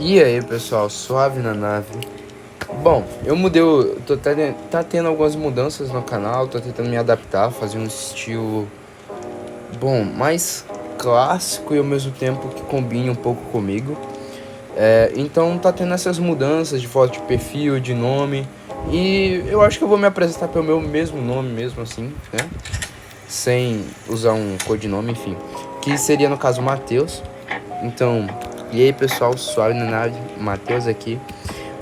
E aí, pessoal, suave na nave. Bom, eu mudei, tá tendo algumas mudanças no canal, tô tentando me adaptar, fazer um estilo, bom, mais clássico e ao mesmo tempo que combine um pouco comigo. Então tá tendo essas mudanças de foto de perfil, de nome, e eu acho que eu vou me apresentar pelo meu mesmo nome mesmo assim, né? Sem usar um codinome, enfim, que seria no caso Matheus. Então, e aí, pessoal, suave na nave, Matheus aqui.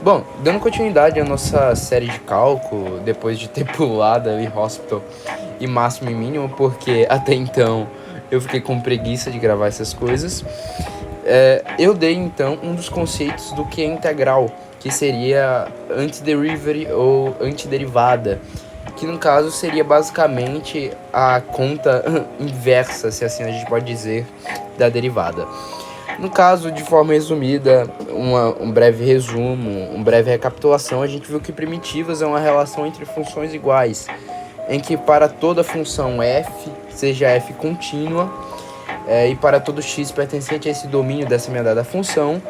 Bom, dando continuidade à nossa série de cálculo, depois de ter pulado ali Hospital e Máximo e Mínimo, porque até então eu fiquei com preguiça de gravar essas coisas, eu dei então um dos conceitos do que é integral, que seria antiderivative ou antiderivada, que no caso seria basicamente a conta inversa, se assim a gente pode dizer, da derivada. No caso, de forma resumida, um breve resumo, uma breve recapitulação, a gente viu que primitivas é uma relação entre funções iguais, em que para toda função f, seja f contínua, e para todo x pertencente a esse domínio dessa minha dada função,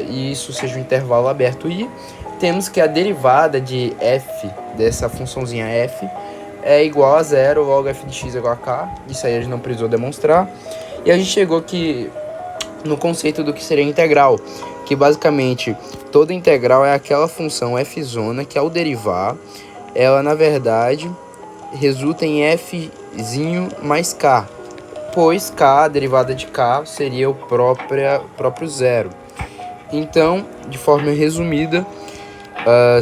e isso seja um intervalo aberto i, temos que a derivada de f, dessa funçãozinha f, é igual a zero, logo f de x é igual a k, isso aí a gente não precisou demonstrar, e a gente chegou que no conceito do que seria integral, que basicamente toda integral é aquela função f que ao derivar, ela na verdade resulta em f mais k, pois k, a derivada de k, seria o próprio zero. Então, de forma resumida,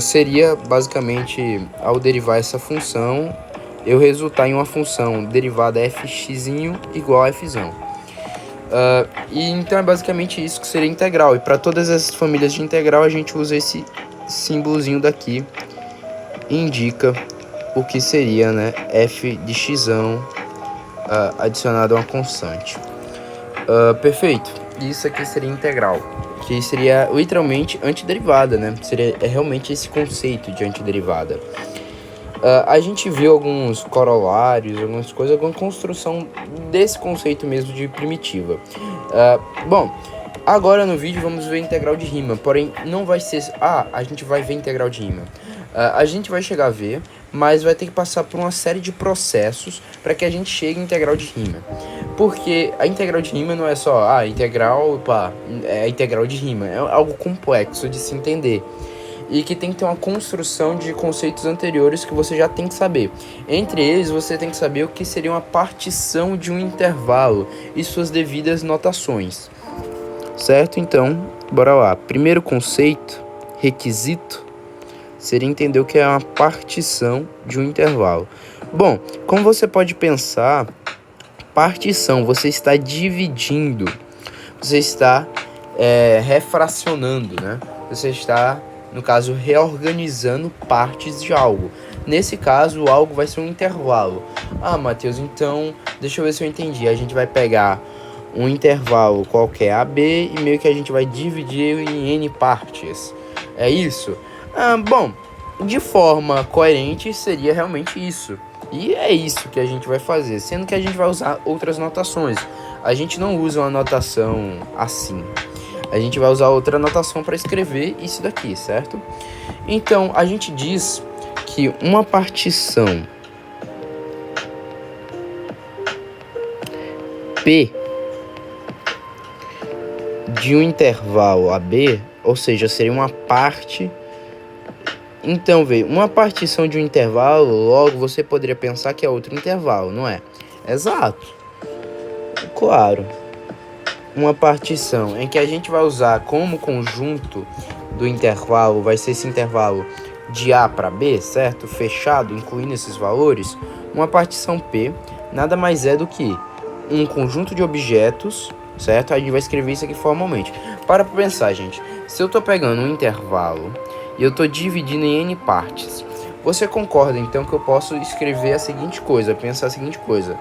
seria basicamente, ao derivar essa função, eu resultar em uma função derivada fx igual a f. E então é basicamente isso que seria integral. E para todas essas famílias de integral a gente usa esse símbolozinho daqui, indica o que seria, né, f de x adicionado a uma constante. Perfeito. Isso aqui seria integral, que seria literalmente antiderivada, né? Seria realmente esse conceito de antiderivada. A gente viu alguns corolários, algumas coisas, alguma construção desse conceito mesmo de primitiva. Bom, agora no vídeo vamos ver integral de rima, porém não vai ser... a gente vai ver integral de rima. A gente vai chegar a ver, mas vai ter que passar por uma série de processos para que a gente chegue à integral de rima. Porque a integral de rima não é só, integral, é a integral de rima, é algo complexo de se entender. E que tem que ter uma construção de conceitos anteriores que você já tem que saber. Entre eles, você tem que saber o que seria uma partição de um intervalo e suas devidas notações. Certo? Então, bora lá. Primeiro conceito, requisito, seria entender o que é uma partição de um intervalo. Bom, como você pode pensar, partição, você está dividindo, você está refracionando, né? Você está, no caso, reorganizando partes de algo. Nesse caso, o algo vai ser um intervalo. Matheus, então, deixa eu ver se eu entendi. A gente vai pegar um intervalo qualquer AB e meio que a gente vai dividir em N partes. É isso? Bom, de forma coerente seria realmente isso. E é isso que a gente vai fazer, sendo que a gente vai usar outras notações. A gente não usa uma notação assim. A gente vai usar outra notação para escrever isso daqui, certo? Então, a gente diz que uma partição P de um intervalo AB, ou seja, seria uma parte... Então, veja, uma partição de um intervalo, logo você poderia pensar que é outro intervalo, não é? Exato. Claro. Uma partição em que a gente vai usar como conjunto do intervalo, vai ser esse intervalo de A para B, certo? Fechado, incluindo esses valores. Uma partição P nada mais é do que um conjunto de objetos, certo? A gente vai escrever isso aqui formalmente. Para pensar, gente. Se eu estou pegando um intervalo e eu estou dividindo em N partes, você concorda então que eu posso escrever a seguinte coisa, pensar a seguinte coisa?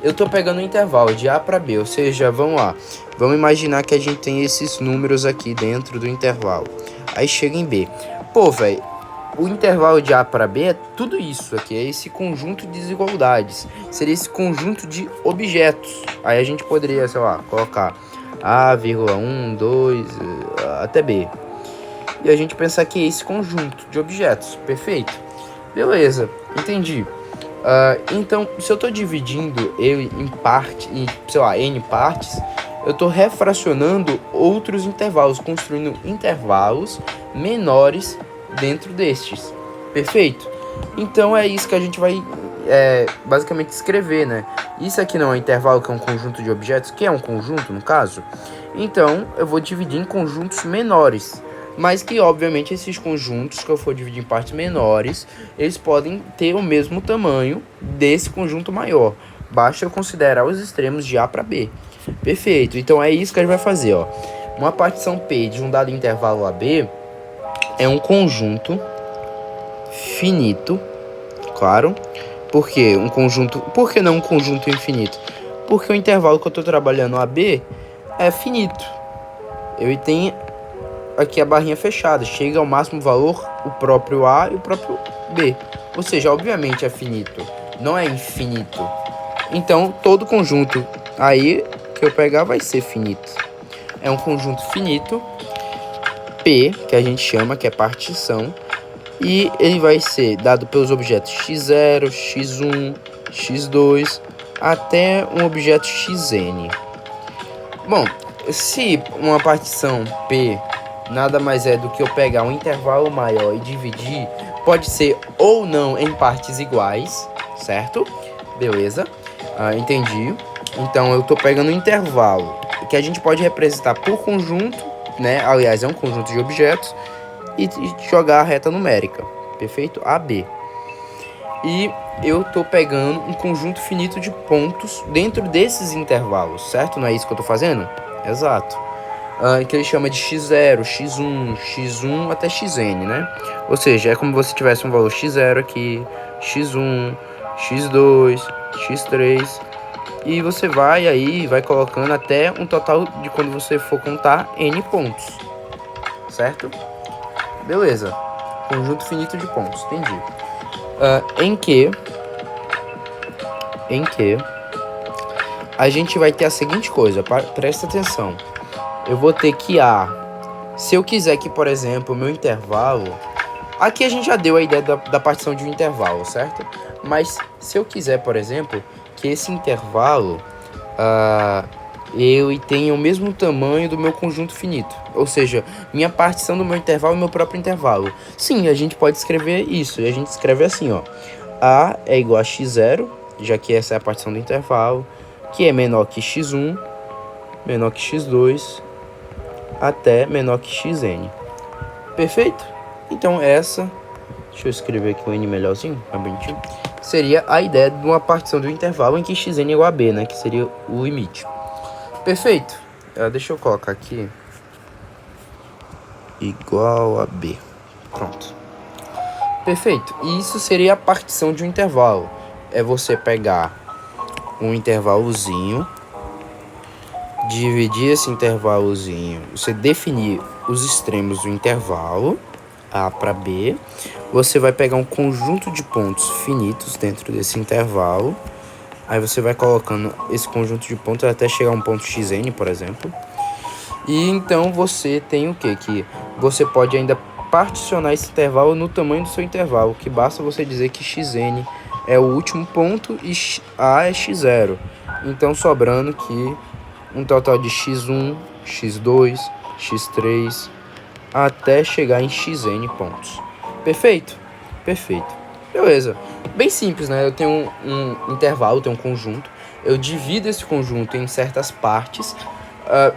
Eu tô pegando um intervalo de A para B, ou seja, vamos lá. Vamos imaginar que a gente tem esses números aqui dentro do intervalo. Aí chega em B. Velho, o intervalo de A para B é tudo isso aqui, é esse conjunto de desigualdades. Seria esse conjunto de objetos. Aí a gente poderia, sei lá, colocar A,1, 2, até B. E a gente pensar que é esse conjunto de objetos, perfeito? Beleza, entendi. Então, se eu estou dividindo ele em parte, sei lá, N partes, eu estou refracionando outros intervalos, construindo intervalos menores dentro destes, perfeito? Então é isso que a gente vai basicamente escrever, né? Isso aqui não é um intervalo, que é um conjunto de objetos, que é um conjunto no caso. Então eu vou dividir em conjuntos menores, mas que obviamente esses conjuntos que eu for dividir em partes menores, eles podem ter o mesmo tamanho desse conjunto maior. Basta eu considerar os extremos de A para B. Perfeito, então é isso que a gente vai fazer, ó. Uma partição P de um dado intervalo AB é um conjunto finito, claro. Por que um conjunto? Por que não um conjunto infinito? Porque o intervalo que eu estou trabalhando AB é finito. Ele tem aqui a barrinha fechada, chega ao máximo valor o próprio A e o próprio B. Ou seja, obviamente é finito, não é infinito. Então todo conjunto aí que eu pegar vai ser finito. É um conjunto finito, P, que a gente chama, que é partição, e ele vai ser dado pelos objetos x0, x1, x2, até um objeto xn. Bom, se uma partição P nada mais é do que eu pegar um intervalo maior e dividir, pode ser ou não em partes iguais, certo? Beleza, entendi. Então eu estou pegando um intervalo que a gente pode representar por conjunto, né? Aliás, é um conjunto de objetos, e jogar a reta numérica, perfeito? AB. E eu tô pegando um conjunto finito de pontos dentro desses intervalos, certo? Não é isso que eu tô fazendo? Exato. Que ele chama de x0, x1, x1 até xn, né? Ou seja, é como se você tivesse um valor x0 aqui, x1, x2, x3, e você vai colocando até um total de, quando você for contar, n pontos, certo? Beleza, conjunto finito de pontos, entendi. Em que a gente vai ter a seguinte coisa, presta atenção. Eu vou ter que se eu quiser que, por exemplo, o meu intervalo... Aqui a gente já deu a ideia da partição de um intervalo, certo? Mas se eu quiser, por exemplo, que esse intervalo... ele tenha o mesmo tamanho do meu conjunto finito, ou seja, minha partição do meu intervalo é meu próprio intervalo. Sim, a gente pode escrever isso, e a gente escreve assim, ó. A é igual a x0, já que essa é a partição do intervalo, que é menor que x1, menor que x2, até menor que xn. Perfeito? Então essa, deixa eu escrever aqui o n melhorzinho, bonitinho, seria a ideia de uma partição do intervalo em que xn é igual a b, né, que seria o limite. Perfeito. Deixa eu colocar aqui igual a B. Pronto. Perfeito. E isso seria a partição de um intervalo. É você pegar um intervalozinho, dividir esse intervalozinho, você definir os extremos do intervalo A para B. Você vai pegar um conjunto de pontos finitos dentro desse intervalo. Aí você vai colocando esse conjunto de pontos até chegar a um ponto xn, por exemplo. E então você tem o quê? Que você pode ainda particionar esse intervalo no tamanho do seu intervalo, que basta você dizer que xn é o último ponto e a é x0. Então sobrando que um total de x1, x2, x3, até chegar em xn pontos. Perfeito? Perfeito. Beleza, bem simples, né? Eu tenho um intervalo, tenho um conjunto, eu divido esse conjunto em certas partes.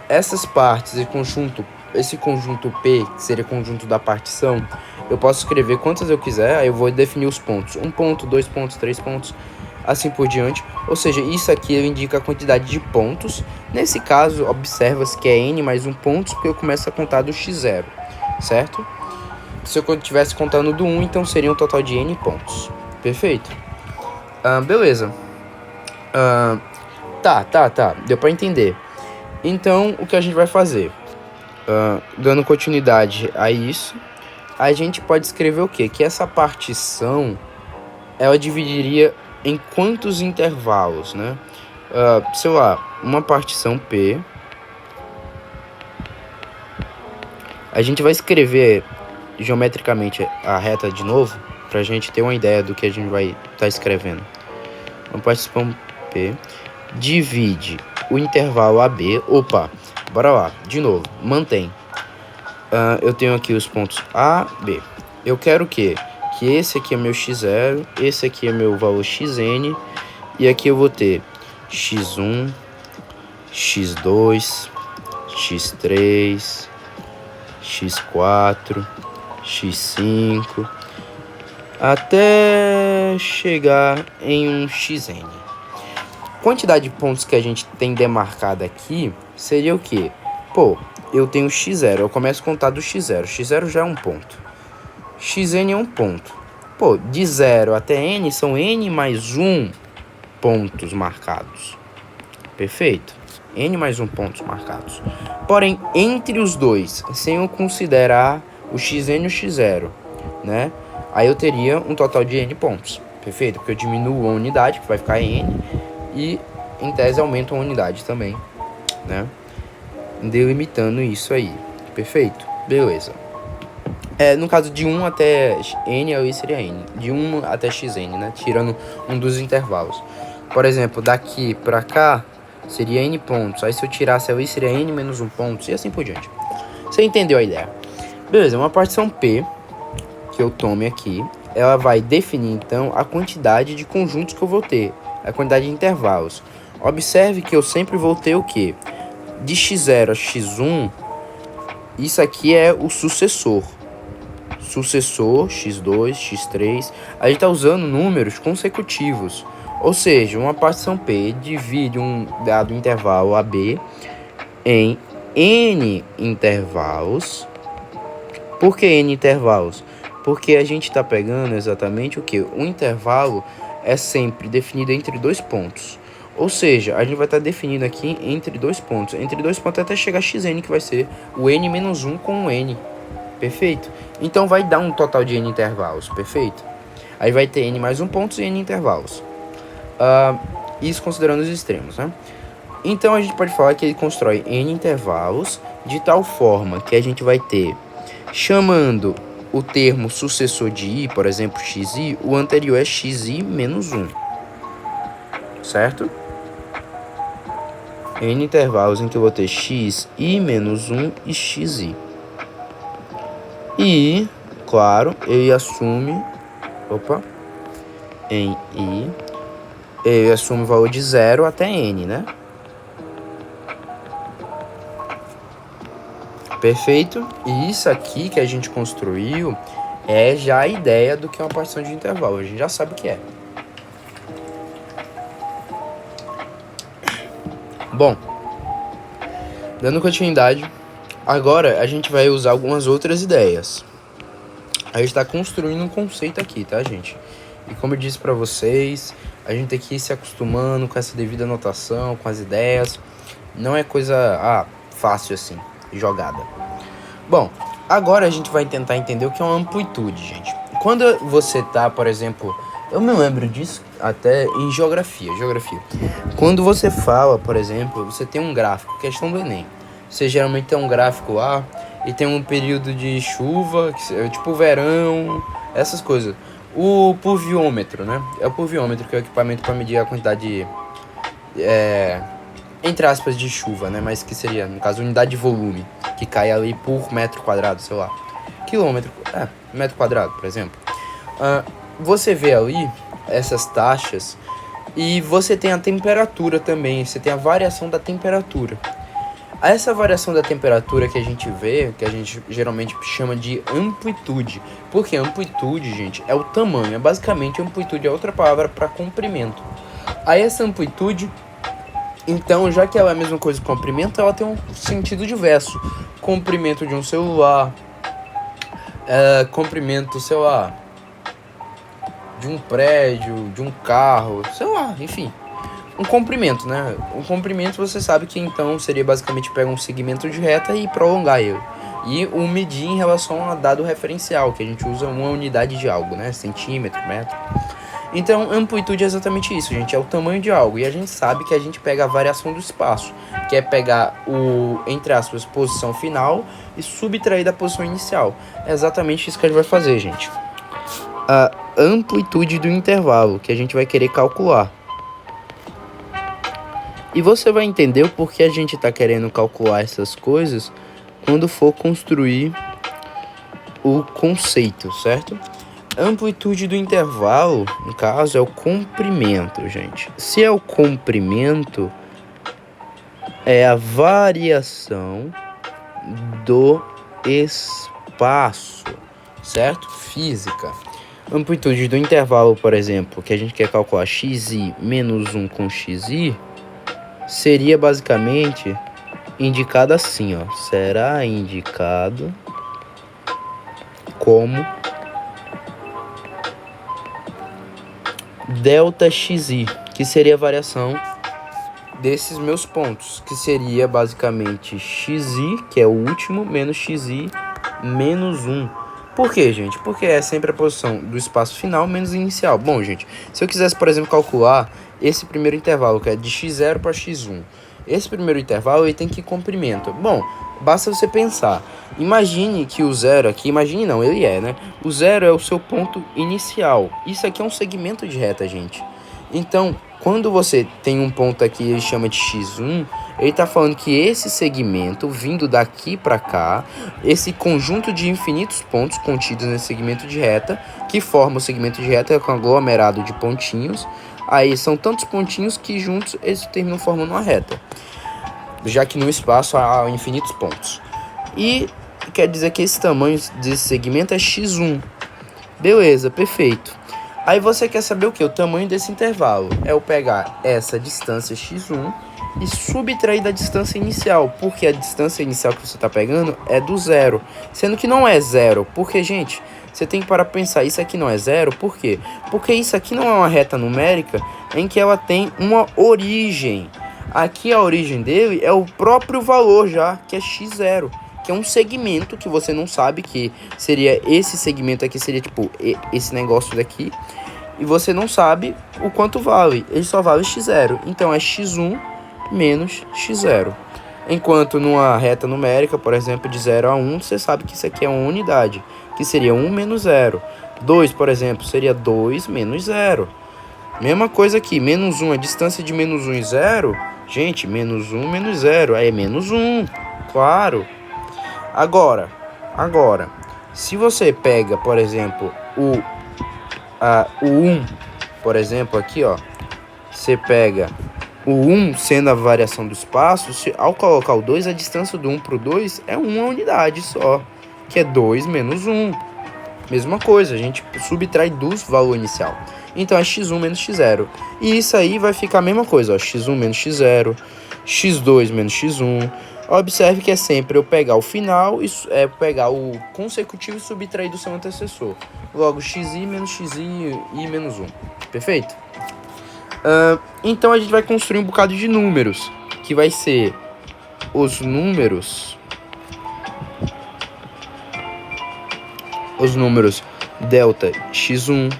Essas partes, esse conjunto P, que seria o conjunto da partição, eu posso escrever quantas eu quiser, aí eu vou definir os pontos, 1 ponto, 2 pontos, 3 pontos, assim por diante. Ou seja, isso aqui indica a quantidade de pontos. Nesse caso, observa-se que é n mais 1 ponto, porque eu começo a contar do x0, certo? Se eu estivesse contando do 1, então seria um total de n pontos. Perfeito? Beleza. Tá. Deu pra entender. Então, o que a gente vai fazer? Dando continuidade a isso, a gente pode escrever o quê? Que essa partição, ela dividiria em quantos intervalos, né? Sei lá, uma partição P A gente vai escrever geometricamente a reta de novo, pra gente ter uma ideia do que a gente vai estar escrevendo. Então, participante P divide o intervalo AB. Opa, bora lá, de novo, mantém. Eu tenho aqui os pontos A, B. Eu quero que esse aqui é meu x0, esse aqui é meu valor xn, e aqui eu vou ter x1, x2, x3, x4, x5, até chegar em um xn. Quantidade de pontos que a gente tem demarcada aqui seria o quê? Pô, eu tenho x0, eu começo a contar do x0. X0 já é um ponto. Xn é um ponto. Pô, de 0 até n são n mais 1 pontos marcados. Perfeito? N mais 1 pontos marcados. Porém, entre os dois, sem eu considerar o xn e o x0, né? Aí eu teria um total de n pontos. Perfeito? Porque eu diminuo a unidade, que vai ficar n, e em tese aumento a unidade também, né? Delimitando isso aí. Perfeito? Beleza. No caso de 1 até n, aí seria n. De 1 até xn, né? Tirando um dos intervalos. Por exemplo, daqui pra cá seria n pontos. Aí se eu tirasse ali seria n menos 1 pontos e assim por diante. Você entendeu a ideia? Beleza, uma partição P que eu tome aqui, ela vai definir então a quantidade de conjuntos que eu vou ter. A quantidade de intervalos. Observe que eu sempre vou ter o quê? De x0 a x1, isso aqui é o sucessor. Sucessor, x2, x3. A gente está usando números consecutivos. Ou seja, uma partição P divide um dado intervalo AB em n intervalos. Por que n intervalos? Porque a gente está pegando exatamente o que? O intervalo é sempre definido entre dois pontos. Ou seja, a gente vai estar definindo aqui entre dois pontos. Entre dois pontos até chegar a xn, que vai ser o n menos 1 com o n. Perfeito? Então vai dar um total de n intervalos. Perfeito? Aí vai ter n mais 1 pontos e n intervalos. Isso considerando os extremos, né? Então a gente pode falar que ele constrói n intervalos de tal forma que a gente vai ter, chamando o termo sucessor de i, por exemplo, xi, o anterior é xi menos 1. Certo? N intervalos em que eu vou ter xi menos 1 e xi. E, claro, ele assume... em i... ele assume o valor de 0 até n, né? Perfeito? E isso aqui que a gente construiu é já a ideia do que é uma partição de intervalo. A gente já sabe o que é. Bom, dando continuidade, agora a gente vai usar algumas outras ideias. A gente está construindo um conceito aqui, tá, gente? E como eu disse para vocês, a gente tem que ir se acostumando com essa devida notação, com as ideias. Não é coisa fácil assim, jogada. Bom, agora a gente vai tentar entender o que é uma amplitude, gente. Quando você tá, por exemplo, eu me lembro disso até em geografia. Quando você fala, por exemplo, você tem um gráfico, questão do Enem. Você geralmente tem um gráfico lá e tem um período de chuva, tipo verão, essas coisas. O pluviômetro, né? É o pluviômetro, que é o equipamento para medir a quantidade entre aspas, de chuva, né? Mas que seria, no caso, unidade de volume, que cai ali por metro quadrado, sei lá. Quilômetro, metro quadrado, por exemplo. Você vê ali essas taxas e você tem a temperatura também, você tem a variação da temperatura. Essa variação da temperatura que a gente vê, que a gente geralmente chama de amplitude. Porque amplitude, gente, é o tamanho. Basicamente, amplitude é outra palavra para comprimento. Aí essa amplitude, então, já que ela é a mesma coisa que comprimento, ela tem um sentido diverso. Comprimento de um celular, comprimento, sei lá, de um prédio, de um carro, sei lá, enfim. Um comprimento, né? Um comprimento você sabe que então seria basicamente pegar um segmento de reta e prolongar ele. E o medir em relação a dado referencial, que a gente usa uma unidade de algo, né? Centímetro, metro. Então, amplitude é exatamente isso, gente, é o tamanho de algo. E a gente sabe que a gente pega a variação do espaço, que é pegar o, entre aspas, posição final e subtrair da posição inicial. É exatamente isso que a gente vai fazer, gente. A amplitude do intervalo que a gente vai querer calcular. E você vai entender o porquê a gente está querendo calcular essas coisas quando for construir o conceito, certo? Amplitude do intervalo, no caso, é o comprimento, gente. Se é o comprimento, é a variação do espaço, certo? Física. Amplitude do intervalo, por exemplo, que a gente quer calcular xi menos 1 com xi, seria basicamente indicado assim, ó. Será indicado como delta xi, que seria a variação desses meus pontos, que seria basicamente xi, que é o último, menos xi menos 1. Por quê, gente? Porque é sempre a posição do espaço final menos inicial. Bom, gente, se eu quisesse, por exemplo, calcular esse primeiro intervalo, que é de x0 para x1, esse primeiro intervalo ele tem que comprimento. Bom, basta você pensar. Imagine que o zero aqui, imagine não, ele é, né? O zero é o seu ponto inicial. Isso aqui é um segmento de reta, gente. Então, quando você tem um ponto aqui, ele chama de x1, ele está falando que esse segmento, vindo daqui para cá, esse conjunto de infinitos pontos contidos nesse segmento de reta, que forma o segmento de reta com aglomerado de pontinhos, aí são tantos pontinhos que juntos eles terminam formando uma reta, já que no espaço há infinitos pontos. E quer dizer que esse tamanho desse segmento é x1. Beleza, perfeito. Aí você quer saber o que? O tamanho desse intervalo. É eu pegar essa distância x1 e subtrair da distância inicial, porque a distância inicial que você está pegando é do zero, sendo que não é zero, porque, gente, você tem que parar para pensar, isso aqui não é zero, por quê? Porque isso aqui não é uma reta numérica em que ela tem uma origem. Aqui a origem dele é o próprio valor já, que é x0, que é um segmento que você não sabe, que seria esse segmento aqui, seria tipo esse negócio daqui, e você não sabe o quanto vale, ele só vale x0, então é x1 menos x0. Enquanto numa reta numérica, por exemplo, de 0 a 1, você sabe que isso aqui é uma unidade, que seria 1 menos 0. 2, por exemplo, seria 2 menos 0. Mesma coisa aqui, menos 1, a distância de menos 1 e 0, gente, menos 1 menos 0, aí é menos 1, claro. Agora, se você pega, por exemplo, o 1, por exemplo, aqui, ó, você pega o 1 sendo a variação do espaço, ao colocar o 2, a distância do 1 para o 2 é uma unidade só, que é 2 menos 1. Mesma coisa, a gente subtrai do valor inicial. Então é x1 menos x0. E isso aí vai ficar a mesma coisa, ó, x1 menos x0, x2 menos x1. Observe que é sempre eu pegar o final, pegar o consecutivo e subtrair do seu antecessor. Logo, xi menos xi e menos 1. Perfeito? Então a gente vai construir um bocado de números, que vai ser os números delta x1,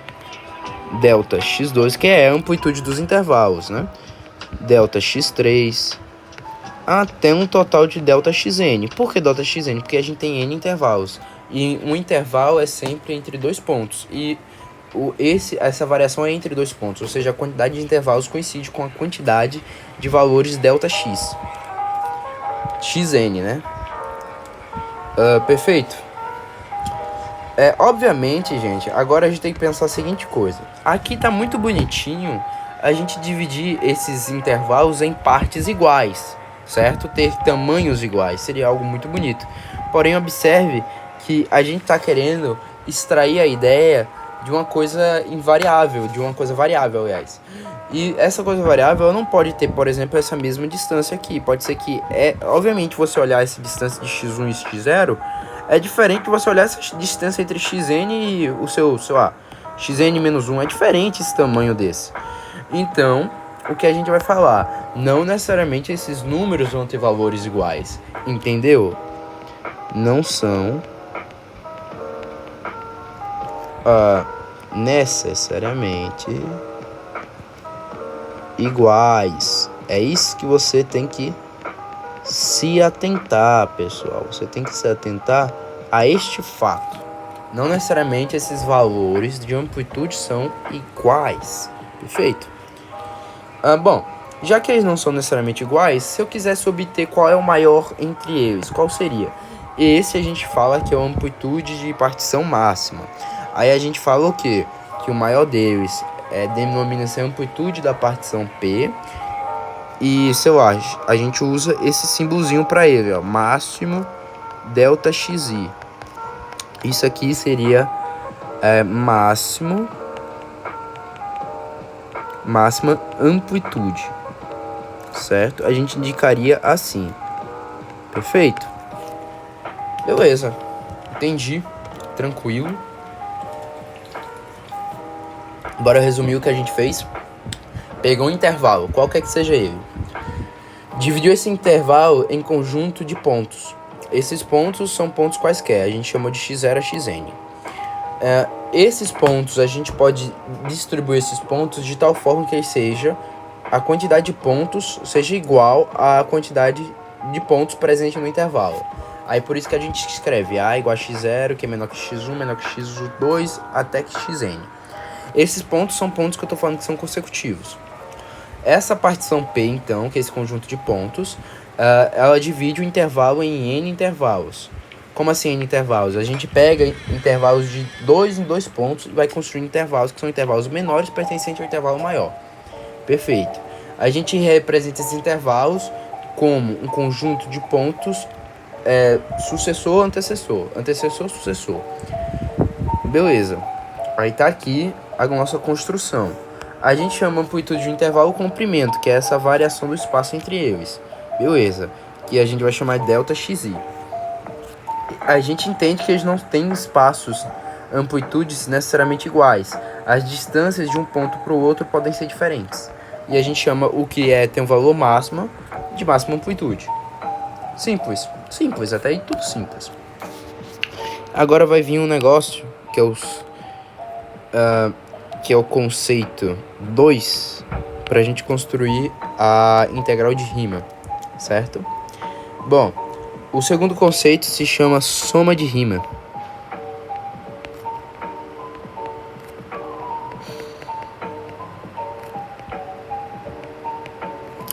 delta x2, que é a amplitude dos intervalos, né? Delta x3, até um total de delta xn. Por que delta xn? Porque a gente tem n intervalos, e um intervalo é sempre entre dois pontos, e essa variação é entre dois pontos, ou seja, a quantidade de intervalos coincide com a quantidade de valores delta x, xn, né? Perfeito? Obviamente, gente, agora a gente tem que pensar a seguinte coisa. Aqui tá muito bonitinho a gente dividir esses intervalos em partes iguais, certo? Ter tamanhos iguais seria algo muito bonito. Porém, observe que a gente tá querendo extrair a ideia de uma coisa invariável, de uma coisa variável, aliás. E essa coisa variável ela não pode ter, por exemplo, essa mesma distância aqui. Pode ser que, obviamente, você olhar essa distância de x1 e x0 é diferente de você olhar essa distância entre xn e o seu, sei lá, xn menos 1. É diferente esse tamanho desse. Então, o que a gente vai falar? Não necessariamente esses números vão ter valores iguais. Entendeu? Não são necessariamente iguais. É isso que você tem que se atentar, pessoal. Você tem que se atentar a este fato. Não necessariamente esses valores de amplitude são iguais. Perfeito? Bom, já que eles não são necessariamente iguais, se eu quisesse obter qual é o maior entre eles, qual seria? Esse a gente fala que é a amplitude de partição máxima. Aí a gente fala o quê? Que o maior deles denomina-se a amplitude da partição P. E, sei lá, a gente usa esse símbolozinho para ele, ó, máximo delta xi. Isso aqui seria máxima amplitude, certo? A gente indicaria assim. Perfeito? Beleza. Entendi. Tranquilo. Bora resumir o que a gente fez. Pegou um intervalo, qualquer que seja ele. Dividiu esse intervalo em conjunto de pontos. Esses pontos são pontos quaisquer. A gente chamou de x0 a xn. Esses pontos, a gente pode distribuir esses pontos de tal forma que a quantidade de pontos seja igual à quantidade de pontos presente no intervalo. Aí por isso que a gente escreve A igual a x0, que é menor que x1, menor que x2, até que xn. Esses pontos são pontos que eu estou falando que são consecutivos. Essa partição P, então, que é esse conjunto de pontos, ela divide o intervalo em n intervalos. Como assim em intervalos? A gente pega intervalos de 2 em 2 pontos e vai construindo intervalos que são intervalos menores pertencentes ao intervalo maior. Perfeito. A gente representa esses intervalos como um conjunto de pontos sucessor, antecessor, antecessor, sucessor. Beleza. Aí tá aqui a nossa construção. A gente chama a amplitude de intervalo comprimento, que é essa variação do espaço entre eles. Beleza. Que a gente vai chamar de delta xi. A gente entende que eles não têm espaços, amplitudes necessariamente iguais. As distâncias de um ponto para o outro podem ser diferentes. E a gente chama o que tem um valor máximo de máxima amplitude. Simples. Simples, até aí tudo simples. Agora vai vir um negócio que é o conceito 2 para a gente construir a integral de Riemann, certo? Bom, o segundo conceito se chama soma de Riemann.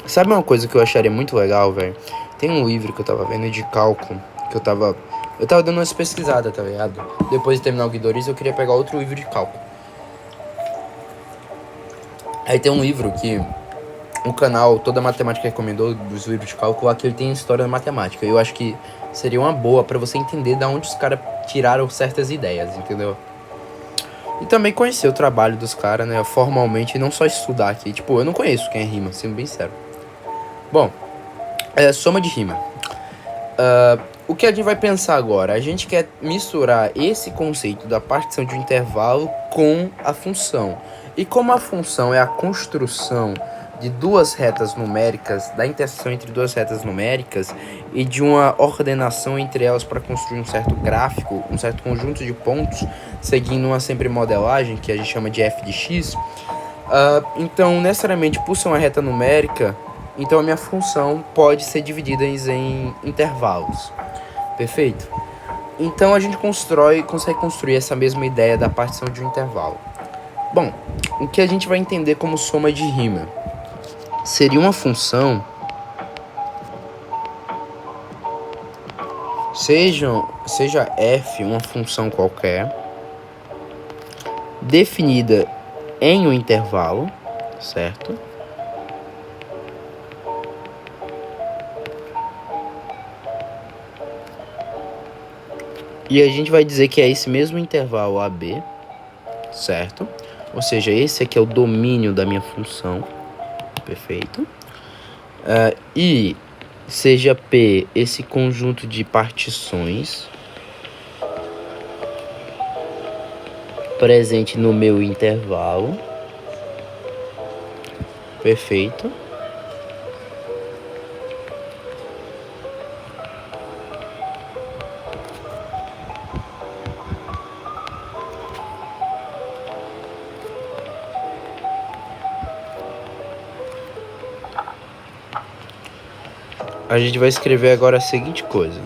Sabe uma coisa que eu acharia muito legal, velho? Tem um livro que eu tava vendo de cálculo, que eu tava dando umas pesquisadas, tá ligado? Depois de terminar o Guidoriz, eu queria pegar outro livro de cálculo. Aí tem um livro que o canal Toda Matemática recomendou, dos livros de cálculo, lá que ele tem história da matemática. Eu acho que seria uma boa pra você entender de onde os caras tiraram certas ideias, entendeu? E também conhecer o trabalho dos caras, né, formalmente, e não só estudar aqui. Tipo, eu não conheço quem é Riemann, sendo bem sério. Bom, soma de Riemann. O que a gente vai pensar agora? A gente quer misturar esse conceito da partição de um intervalo com a função. E como a função é a construção de duas retas numéricas, da interseção entre duas retas numéricas e de uma ordenação entre elas para construir um certo gráfico, um certo conjunto de pontos, seguindo uma sempre modelagem, que a gente chama de f de x, então, necessariamente, por ser uma reta numérica, então a minha função pode ser dividida em intervalos. Perfeito? Então a gente consegue construir essa mesma ideia da partição de um intervalo. Bom, o que a gente vai entender como soma de Riemann seria uma função, seja f uma função qualquer, definida em um intervalo, certo? E a gente vai dizer que é esse mesmo intervalo AB, certo? Ou seja, esse aqui é o domínio da minha função, perfeito? E seja P esse conjunto de partições presente no meu intervalo, perfeito? A gente vai escrever agora a seguinte coisa.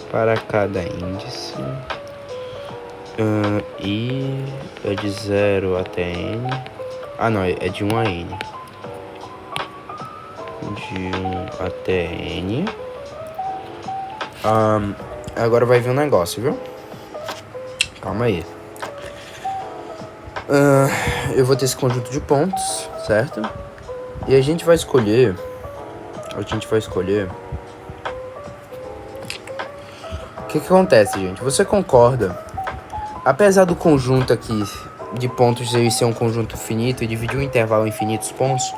Para cada índice, i é de 0 até n. Ah, não, é de 1 a n. De 1 até n. Agora vai vir um negócio, viu? Calma aí. Eu vou ter esse conjunto de pontos, certo? E a gente vai escolher. O que acontece, gente? Você concorda? Apesar do conjunto aqui de pontos ser um conjunto finito e dividir um intervalo em infinitos pontos,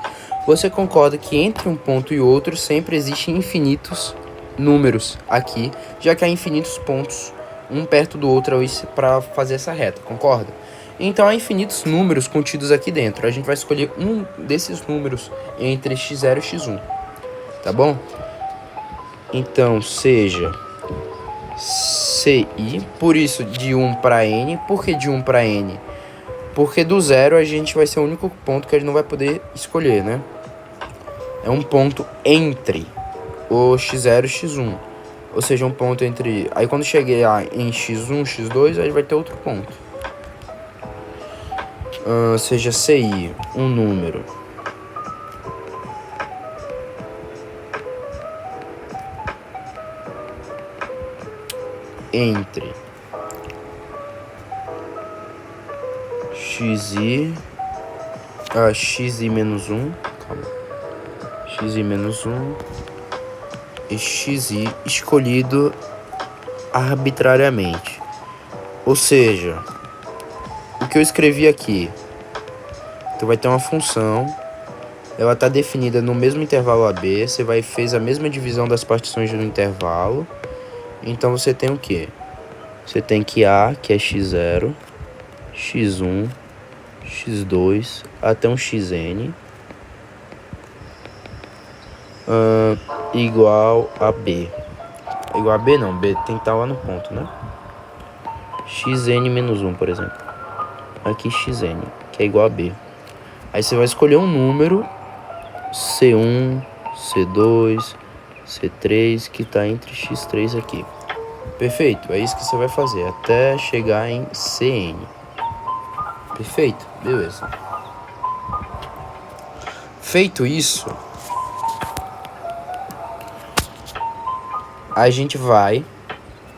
você concorda que entre um ponto e outro sempre existem infinitos números aqui, já que há infinitos pontos um perto do outro para fazer essa reta, concorda? Então há infinitos números contidos aqui dentro. A gente vai escolher um desses números entre x0 e x1, tá bom? Então seja CI, por isso de 1 para n. Por que de 1 para n? Porque do 0 a gente vai ser o único ponto que a gente não vai poder escolher, né? É um ponto entre o x0 e x1. Ou seja, um ponto entre... Aí quando chegar em x1, x2, aí vai ter outro ponto. Seja CI, um número. Entre xi menos 1, xi menos 1 e xi escolhido arbitrariamente. Ou seja, o que eu escrevi aqui, tu vai ter uma função, ela está definida no mesmo intervalo AB, você fez a mesma divisão das partições do intervalo. Então você tem o que? Você tem que A, que é x0, x1, x2, até um xn, igual a B. Igual a B não, B tem que estar lá no ponto, né? Xn menos 1, por exemplo. Aqui xn, que é igual a B. Aí você vai escolher um número, C1, C2, C3, que está entre x3 aqui. Perfeito, é isso que você vai fazer até chegar em Cn. Perfeito, beleza. Feito isso, a gente vai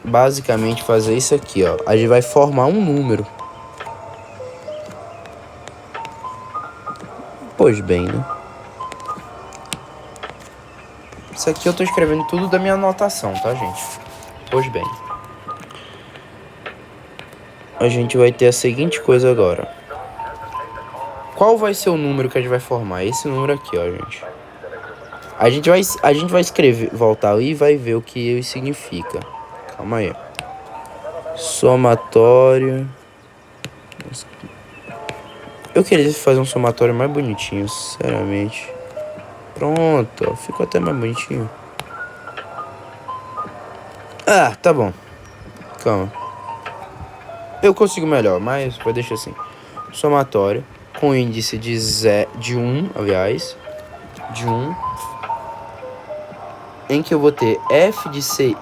basicamente fazer isso aqui, ó. A gente vai formar um número. Pois bem, né? Isso aqui eu tô escrevendo tudo da minha anotação, tá, gente? Pois bem. A gente vai ter a seguinte coisa agora. Qual vai ser o número que a gente vai formar? Esse número aqui, ó, gente. A gente vai escrever, voltar ali e vai ver o que ele significa. Calma aí. Somatório. Eu queria fazer um somatório mais bonitinho, sinceramente. Pronto, ó, ficou até mais bonitinho. Ah, tá bom. Calma. Eu consigo melhor, mas vai deixar assim. Somatório com índice de 1, aliás. De 1. Em que eu vou ter f de ci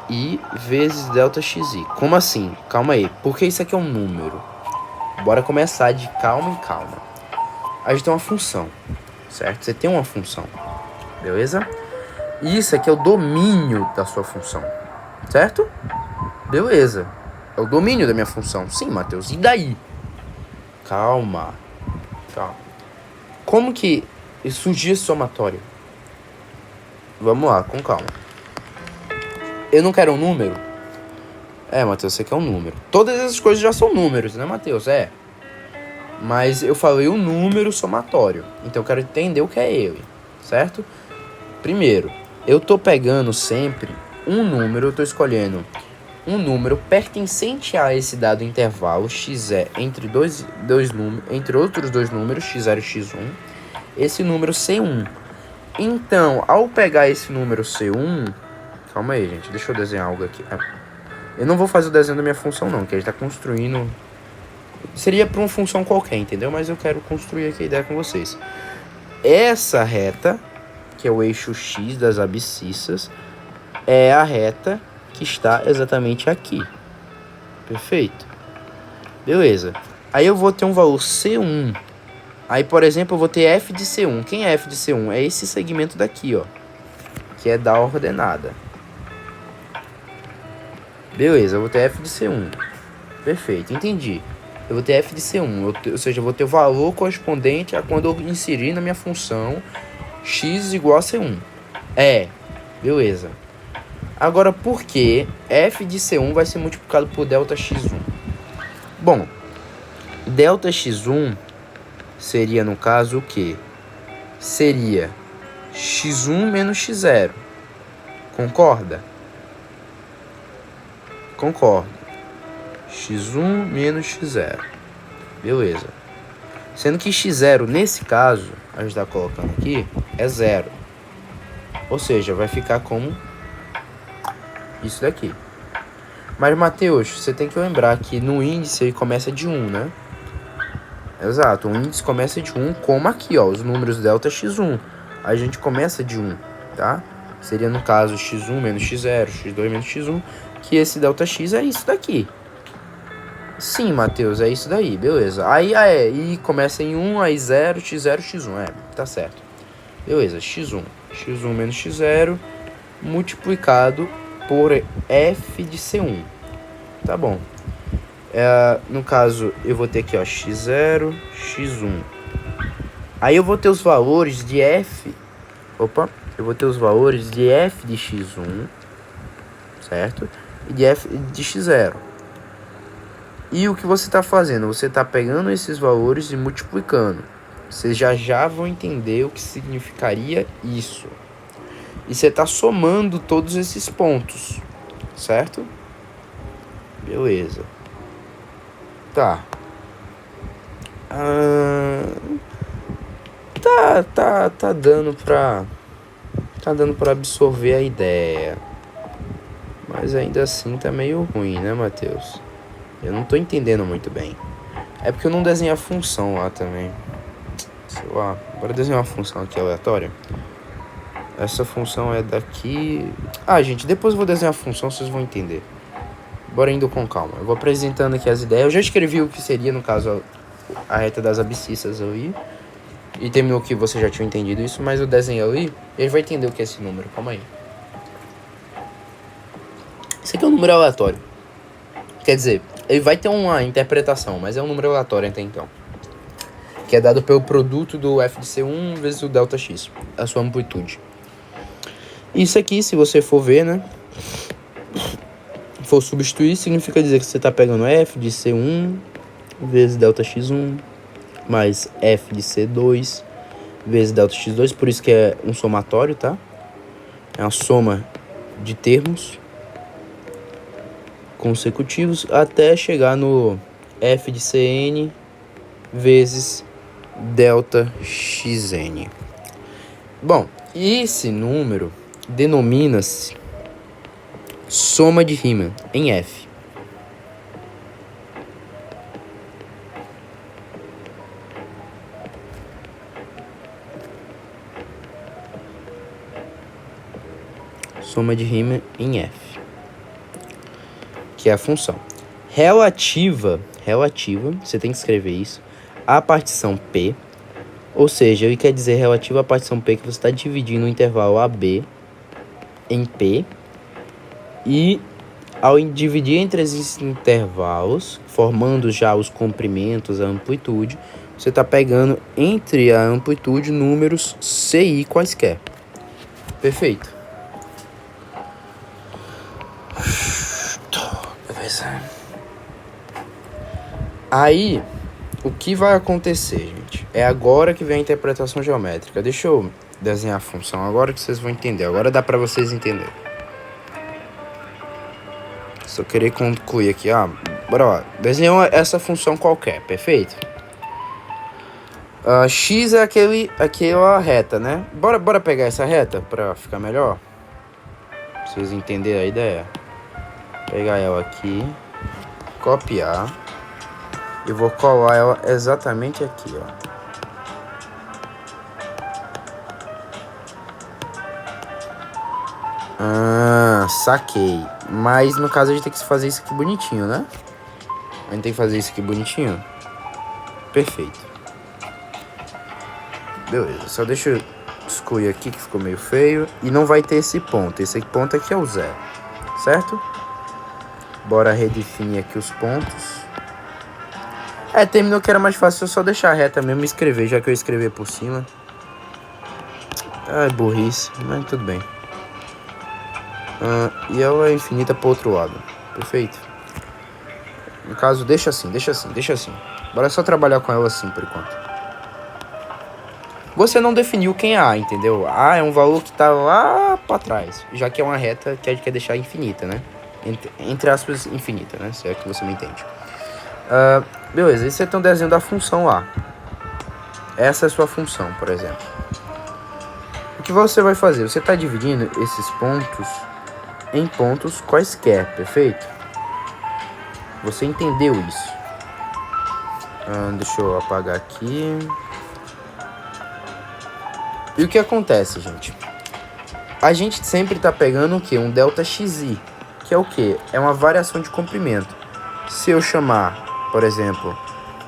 vezes delta xi. Como assim? Calma aí. Porque isso aqui é um número. Bora começar de calma em calma. A gente tem uma função, certo? Você tem uma função, beleza? E isso aqui é o domínio da sua função, certo? Beleza. É o domínio da minha função. Sim, Matheus. E daí? Calma. Calma. Como que surgiu esse somatório? Vamos lá, com calma. Eu não quero um número? É, Matheus, você quer um número. Todas essas coisas já são números, né, Matheus? É. Mas eu falei um número somatório. Então eu quero entender o que é ele, certo? Primeiro, eu tô pegando sempre um número, eu tô escolhendo um número pertencente a esse dado intervalo, x é entre entre outros dois números, x0 e x1, esse número C1. Então, ao pegar esse número C1... Calma aí, gente, deixa eu desenhar algo aqui. Eu não vou fazer o desenho da minha função, não, que a gente tá construindo... Seria para uma função qualquer, entendeu? Mas eu quero construir aqui a ideia com vocês. essa reta, que é o eixo X das abscissas, é a reta que está exatamente aqui. Perfeito? Beleza. Aí eu vou ter um valor C1. Aí, por exemplo, eu vou ter f de C1. Quem é f de C1? É esse segmento daqui, ó, que é da ordenada. Beleza, eu vou ter f de C1. Perfeito, entendi. Eu vou ter f de C1, ou seja, eu vou ter o valor correspondente a quando eu inserir na minha função x igual a C1. Beleza. Agora, por que f de C1 vai ser multiplicado por delta x1? Bom, delta x1 seria, no caso, o quê? Seria x1 menos x0. Concorda? Concordo. x1 menos x0. Beleza. Sendo que x0, nesse caso, a gente está colocando aqui, é 0. Ou seja, vai ficar como isso daqui. Mas, Matheus, você tem que lembrar que no índice ele começa de 1, né? Exato, o índice começa de 1, como aqui, ó, os números delta x1. A gente começa de 1, tá? Seria, no caso, x1 menos x0, x2 menos x1, que esse delta x é isso daqui. Sim, Matheus, é isso daí, beleza. Aí, e começa em 1, aí 0, x0, x1, tá certo. Beleza, x1 menos x0 multiplicado por f de C1. Tá bom. No caso, eu vou ter aqui, ó, x0, x1. Aí eu vou ter os valores de f... Opa! Eu vou ter os valores de f de x1, certo? E de f de x0. E o que você está fazendo? Você está pegando esses valores e multiplicando. Vocês já vão entender o que significaria isso. E você está somando todos esses pontos, certo? Beleza. Tá. Tá dando pra absorver a ideia. Mas ainda assim tá meio ruim, né, Matheus? Eu não tô entendendo muito bem. É porque eu não desenhei a função lá também. Sei lá, bora desenhar uma função aqui aleatória. Essa função é daqui... gente, depois eu vou desenhar a função, vocês vão entender. Bora indo com calma. Eu vou apresentando aqui as ideias. Eu já escrevi o que seria, no caso, a reta das abscissas ali. E terminou que você já tinha entendido isso, mas eu desenhei ali, ele vai entender o que é esse número. Calma aí. Esse aqui é um número aleatório. Quer dizer, ele vai ter uma interpretação, mas é um número aleatório até então. Que é dado pelo produto do f de C1 vezes o delta x, a sua amplitude. Isso aqui, se você for ver, né? For substituir, significa dizer que você está pegando f de C1 vezes delta x1 mais f de C2 vezes delta x2, por isso que é um somatório, tá? É uma soma de termos consecutivos até chegar no f de Cn vezes delta xn. Bom, esse número denomina-se soma de Riemann em f. Soma de Riemann em f, que é a função relativa, você tem que escrever isso, à partição P, ou seja, ele quer dizer relativa à partição P que você está dividindo o intervalo AB em P, e ao dividir entre esses intervalos, formando já os comprimentos, a amplitude, você está pegando entre a amplitude números CI quaisquer. Perfeito. Aí, o que vai acontecer, gente? É agora que vem a interpretação geométrica. Deixa eu desenhar a função agora que vocês vão entender. Agora dá pra vocês entenderem. Só querer concluir aqui, bora lá. Desenhou essa função qualquer, perfeito? X é aquela reta, né? Bora pegar essa reta pra ficar melhor? Pra vocês entenderem a ideia. Pegar ela aqui, copiar. E vou colar ela exatamente aqui, ó. Ah, saquei. Mas no caso a gente tem que fazer isso aqui bonitinho, né? A gente tem que fazer isso aqui bonitinho. Perfeito. Beleza, só deixa eu excluir aqui que ficou meio feio. E não vai ter esse ponto. Esse ponto aqui é o 0, certo? Bora redefinir aqui os pontos. Terminou que era mais fácil eu só deixar a reta mesmo e escrever, já que eu escrever por cima. Ai, burrice, mas tudo bem. E ela é infinita pro outro lado. Perfeito. No caso, deixa assim. Bora só trabalhar com ela assim por enquanto. Você não definiu quem é A, entendeu? A é um valor que tá lá pra trás, já que é uma reta que a gente quer deixar infinita, né? Entre aspas, infinita, né? Se é que você me entende. Beleza, esse é um desenho da função A. Essa é a sua função, por exemplo. O que você vai fazer? Você está dividindo esses pontos em pontos quaisquer, perfeito? Você entendeu isso? Deixa eu apagar aqui. E o que acontece, gente? A gente sempre está pegando o quê? Um delta xi, que é o quê? É uma variação de comprimento. Se eu chamar, por exemplo,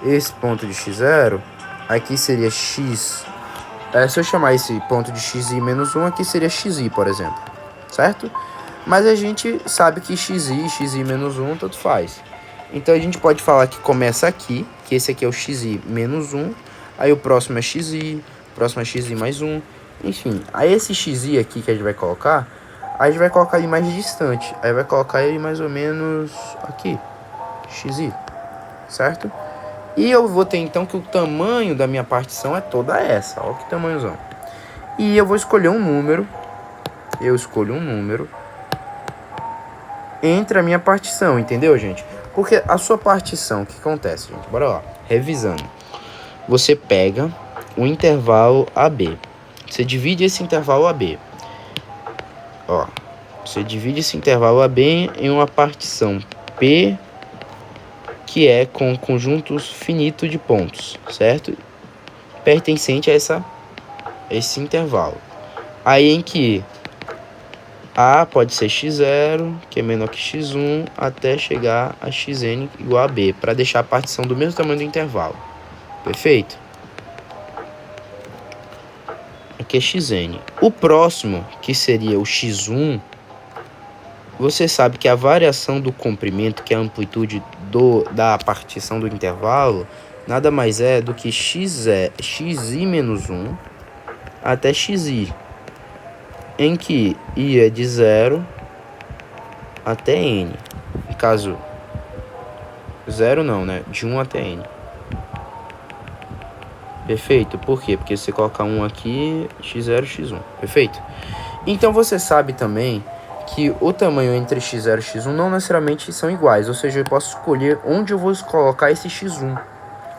esse ponto de x0, aqui seria x. Se eu chamar esse ponto de xi menos 1, aqui seria xi, por exemplo. Certo? Mas a gente sabe que xi menos 1, tanto faz. Então a gente pode falar que começa aqui, que esse aqui é o xi menos 1. Aí o próximo é xi, o próximo é xi mais 1. Enfim, aí esse xi aqui que a gente vai colocar, a gente vai colocar ele mais distante. Aí vai colocar ele mais ou menos aqui, xi, certo? E eu vou ter então que o tamanho da minha partição é toda essa. Olha que tamanhozão. E eu vou escolher um número. Eu escolho um número entre a minha partição, entendeu, gente? Porque a sua partição, o que acontece, gente? Bora lá, revisando. Você pega o intervalo AB. Você divide esse intervalo AB. Ó, você divide esse intervalo AB em uma partição P, que é com conjuntos finito de pontos, certo? Pertencente a esse intervalo. Aí em que A pode ser x0, que é menor que x1, até chegar a xn igual a B, para deixar a partição do mesmo tamanho do intervalo. Perfeito? Aqui é xn. O próximo, que seria o x1, você sabe que a variação do comprimento, que é a amplitude da partição do intervalo, nada mais é do que xi menos 1 até xi, em que i é de 0 até n. No caso, 0 não, né? De 1 até n. Perfeito? Por quê? Porque você coloca 1 aqui, x0 x1. Perfeito? Então você sabe também que o tamanho entre x0 e x1 não necessariamente são iguais. Ou seja, eu posso escolher onde eu vou colocar esse x1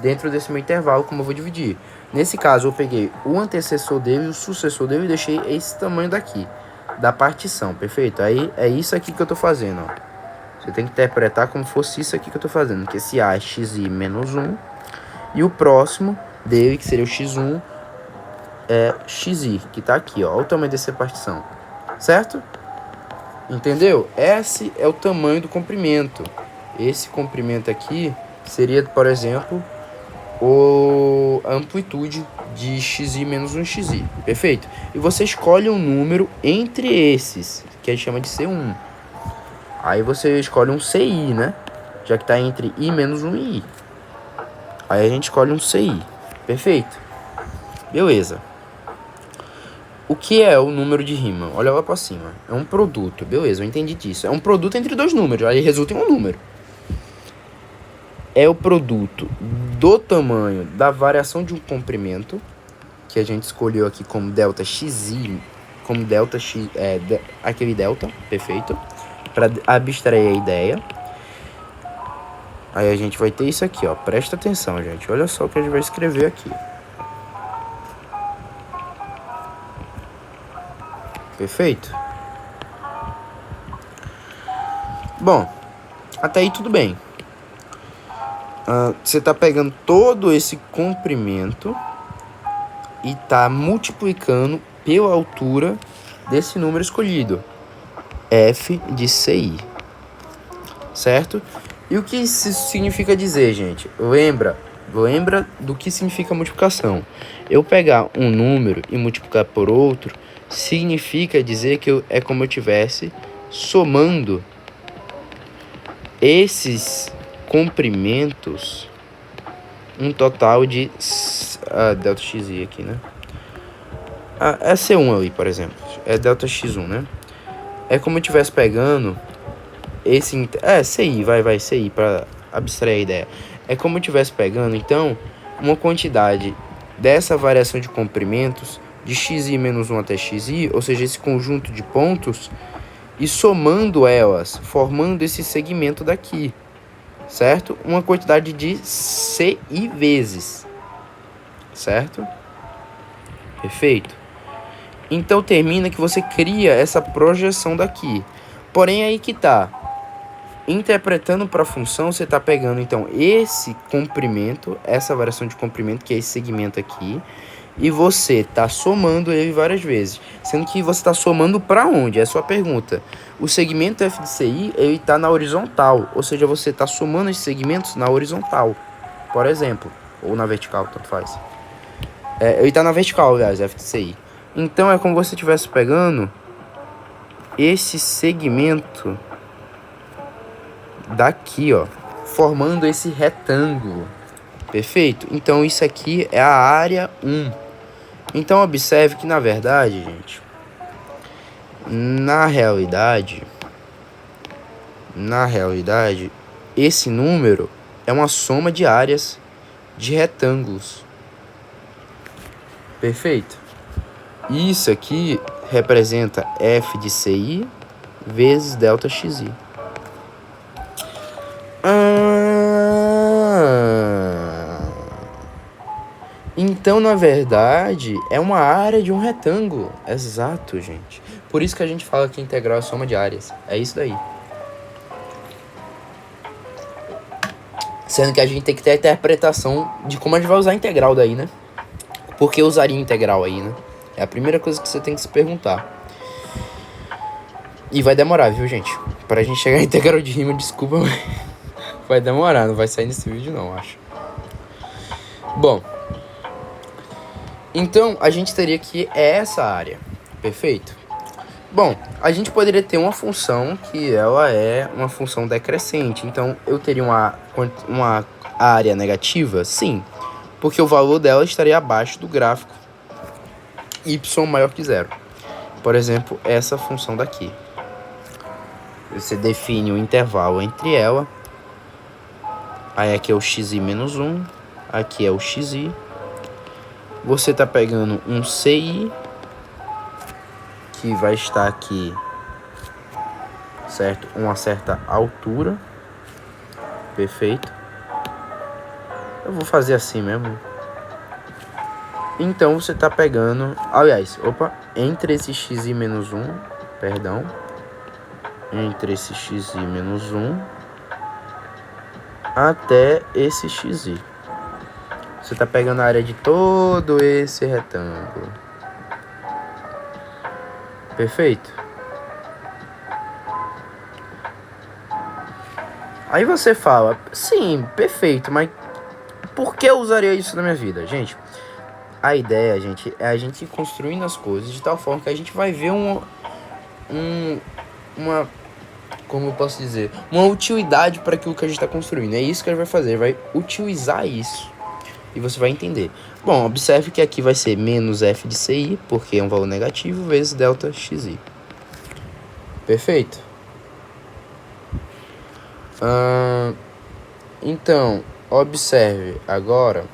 dentro desse meu intervalo, como eu vou dividir. Nesse caso, eu peguei o antecessor dele e o sucessor dele e deixei esse tamanho daqui, da partição, perfeito? Aí é isso aqui que eu tô fazendo, ó. Você tem que interpretar como fosse isso aqui que eu tô fazendo, que esse A é xi menos 1, e o próximo dele, que seria o x1, é xi, que tá aqui, ó. Olha o tamanho dessa partição, certo? Entendeu? Esse é o tamanho do comprimento. Esse comprimento aqui seria, por exemplo, a amplitude de xi menos 1xi, perfeito? E você escolhe um número entre esses, que a gente chama de C1. Aí você escolhe um CI, né? Já que está entre i menos 1 e i. Aí a gente escolhe um CI, perfeito? Beleza. O que é o número de Riemann? Olha lá para cima. É um produto, beleza, eu entendi disso. É um produto entre dois números, aí resulta em um número. É o produto do tamanho da variação de um comprimento, que a gente escolheu aqui como delta xi, como delta x, aquele delta, perfeito, para abstrair a ideia. Aí a gente vai ter isso aqui, ó, presta atenção, gente, olha só o que a gente vai escrever aqui. Perfeito? Bom, até aí tudo bem. Você está pegando todo esse comprimento e está multiplicando pela altura desse número escolhido. f de CI, certo? E o que isso significa dizer, gente? Lembra do que significa multiplicação. Eu pegar um número e multiplicar por outro significa dizer que é como eu estivesse somando esses comprimentos, um total de delta xi aqui, né? É C1 ali, por exemplo. É delta x1, né? É como eu estivesse pegando esse... CI, vai, CI, para abstrair a ideia. É como eu estivesse pegando, então, uma quantidade dessa variação de comprimentos, de xi menos 1 até xi, ou seja, esse conjunto de pontos, e somando elas, formando esse segmento daqui, certo? Uma quantidade de CI vezes, certo? Perfeito? Então termina que você cria essa projeção daqui. Porém, aí que tá. Interpretando para a função, você está pegando então esse comprimento, essa variação de comprimento, que é esse segmento aqui, e você está somando ele várias vezes. Sendo que você está somando para onde? É a sua pergunta. O segmento f de CI, ele está na horizontal, ou seja, você está somando esses segmentos na horizontal, por exemplo, ou na vertical, tanto faz. Ele está na vertical, aliás, f de CI. Então é como se você estivesse pegando esse segmento daqui, ó, formando esse retângulo. Perfeito? Então isso aqui é a área 1. Então observe que na verdade, gente, na realidade, esse número é uma soma de áreas de retângulos. Perfeito? Isso aqui representa f de CI vezes delta xi. Então, na verdade, é uma área de um retângulo. Exato, gente. Por isso que a gente fala que integral é soma de áreas. É isso daí. Sendo que a gente tem que ter a interpretação de como a gente vai usar a integral daí, né? Por que eu usaria integral aí, né? É a primeira coisa que você tem que se perguntar. E vai demorar, viu, gente? Pra gente chegar a integral de rima, desculpa, mas vai demorar. Não vai sair nesse vídeo, não, acho. Bom, então a gente teria que essa área. Perfeito? Bom, a gente poderia ter uma função que ela é uma função decrescente. Então, eu teria uma área negativa? Sim, porque o valor dela estaria abaixo do gráfico y maior que zero. Por exemplo, essa função daqui. Você define um intervalo entre ela. Aí aqui é o xi menos 1. Aqui é o xi. Você está pegando um CI, que vai estar aqui, certo? Uma certa altura. Perfeito. Eu vou fazer assim mesmo. Então você tá pegando, aliás, entre esse xi menos 1, perdão, entre esse xi menos 1 até esse xi. Você tá pegando a área de todo esse retângulo. Perfeito? Aí você fala, sim, perfeito, mas por que eu usaria isso na minha vida? Gente, a ideia, gente, é a gente ir construindo as coisas de tal forma que a gente vai ver uma como eu posso dizer, uma utilidade para aquilo que a gente está construindo. É isso que a gente vai fazer, vai utilizar isso. E você vai entender. Bom, observe que aqui vai ser menos f de CI, porque é um valor negativo, vezes delta xi. Perfeito? Então, observe agora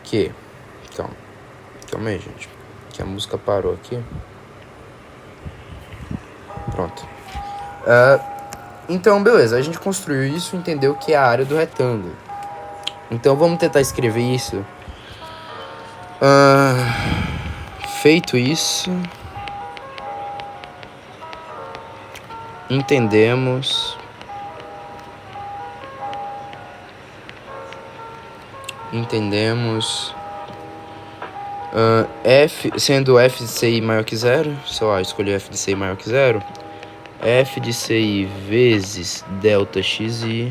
que... Calma aí, gente. Que a música parou aqui. Pronto. Então, beleza. A gente construiu isso e entendeu que é a área do retângulo. Então, vamos tentar escrever isso. Feito isso, entendemos F, sendo f de ci maior que zero, sei lá, escolher f de ci maior que zero, f de ci vezes delta xi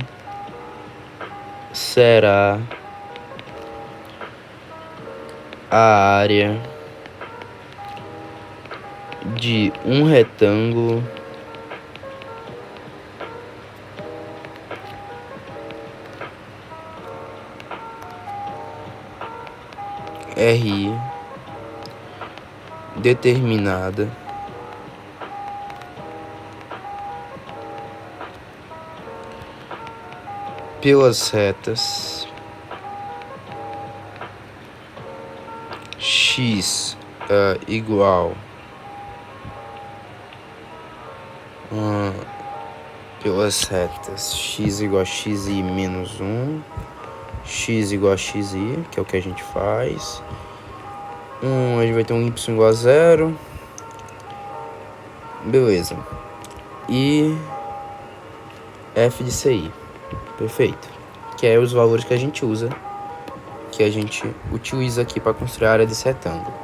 será a área de um retângulo RI determinada pelas retas x igual pelas retas x igual a xi menos 1, x igual a xi, que é o que a gente faz. A gente vai ter um y igual a 0. Beleza. E f de ci. Perfeito. Que é os valores que a gente usa, que a gente utiliza aqui para construir a área desse retângulo.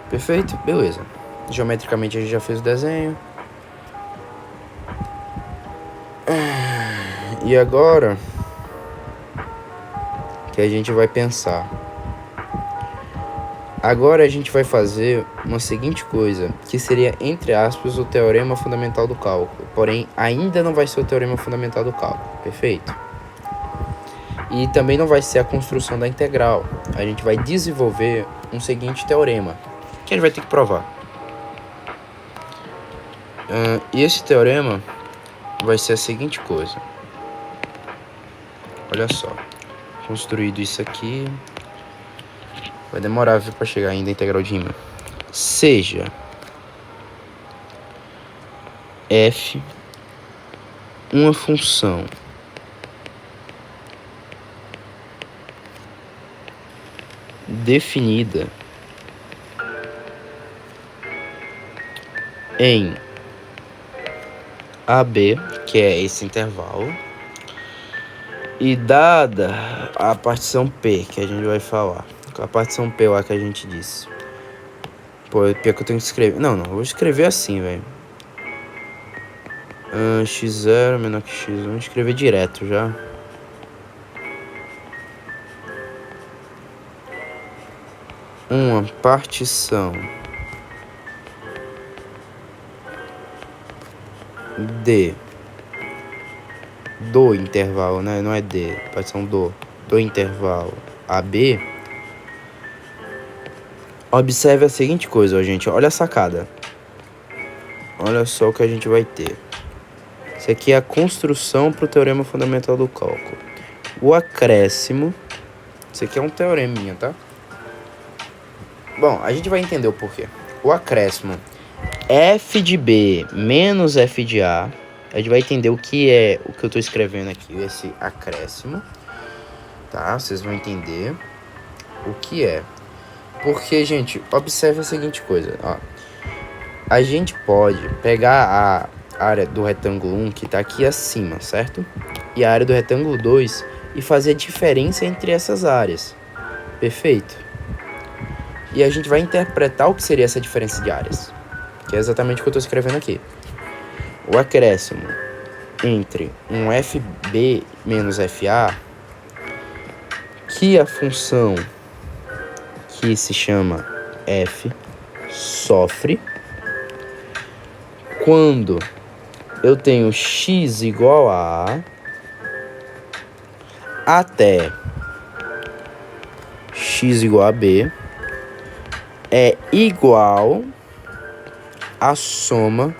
Perfeito? Beleza. Geometricamente a gente já fez o desenho. E agora que a gente vai pensar. Agora a gente vai fazer uma seguinte coisa, que seria, entre aspas, o teorema fundamental do cálculo. Porém, ainda não vai ser o teorema fundamental do cálculo. Perfeito? E também não vai ser a construção da integral. A gente vai desenvolver um seguinte teorema, que a gente vai ter que provar. E esse teorema vai ser a seguinte coisa. Olha só. Construído isso aqui. Vai demorar para chegar ainda a integral de Riemann. Seja f uma função definida em AB, que é esse intervalo, e dada a partição P, que a gente vai falar, a partição P lá que a gente disse. Pô, pior que eu tenho que escrever. Não, eu vou escrever assim, velho. X0 menor que x1. Vou escrever direto já. Uma partição D do intervalo, né? Não é D, partição do intervalo AB. Observe a seguinte coisa, ó, gente. Olha a sacada. Olha só o que a gente vai ter. Isso aqui é a construção para o teorema fundamental do cálculo. O acréscimo. Isso aqui é um teoreminha, tá? Bom, a gente vai entender o porquê. O acréscimo f de b menos f de a. A gente vai entender o que é o que eu tô escrevendo aqui, esse acréscimo. Tá? Vocês vão entender o que é. Porque, gente, observe a seguinte coisa, ó. A gente pode pegar a área do retângulo 1 que tá aqui acima, certo? E a área do retângulo 2 e fazer a diferença entre essas áreas. Perfeito? E a gente vai interpretar o que seria essa diferença de áreas, que é exatamente o que eu tô escrevendo aqui. O acréscimo entre um fb menos fa, que a função que se chama f sofre quando eu tenho x igual a até x igual a b é igual à soma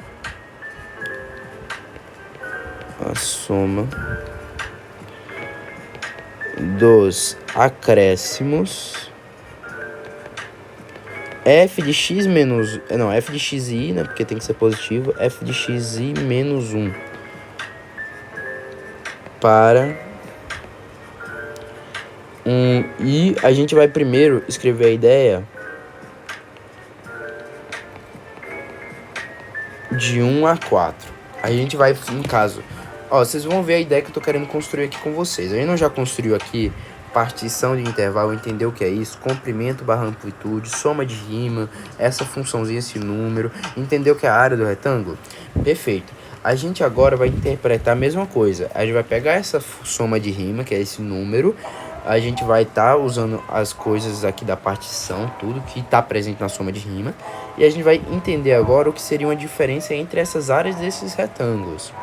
dos acréscimos f de x menos... Não, f de xi, né? Porque tem que ser positivo. F de xi menos 1 para... E a gente vai primeiro escrever a ideia de 1 a 4. A gente vai, no caso... Ó, vocês vão ver a ideia que eu tô querendo construir aqui com vocês. A gente não já construiu aqui partição de intervalo, entender o que é isso, comprimento barra amplitude, soma de rima, essa funçãozinha, esse número, entender o que é a área do retângulo? Perfeito. A gente agora vai interpretar a mesma coisa. A gente vai pegar essa soma de rima, que é esse número, a gente vai estar usando as coisas aqui da partição, tudo que está presente na soma de rima, e a gente vai entender agora o que seria uma diferença entre essas áreas desses retângulos,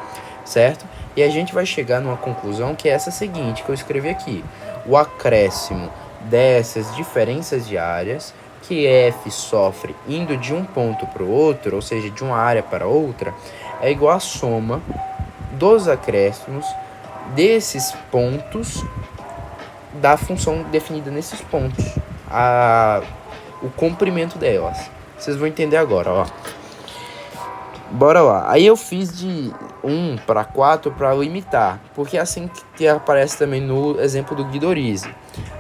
certo? E a gente vai chegar numa conclusão que é essa seguinte, que eu escrevi aqui. O acréscimo dessas diferenças de áreas que F sofre indo de um ponto para o outro, ou seja, de uma área para outra, é igual à soma dos acréscimos desses pontos da função definida nesses pontos, o comprimento delas. Vocês vão entender agora, ó. Bora lá. Aí eu fiz de 1 para 4 para limitar, porque é assim que aparece também no exemplo do Guidorize.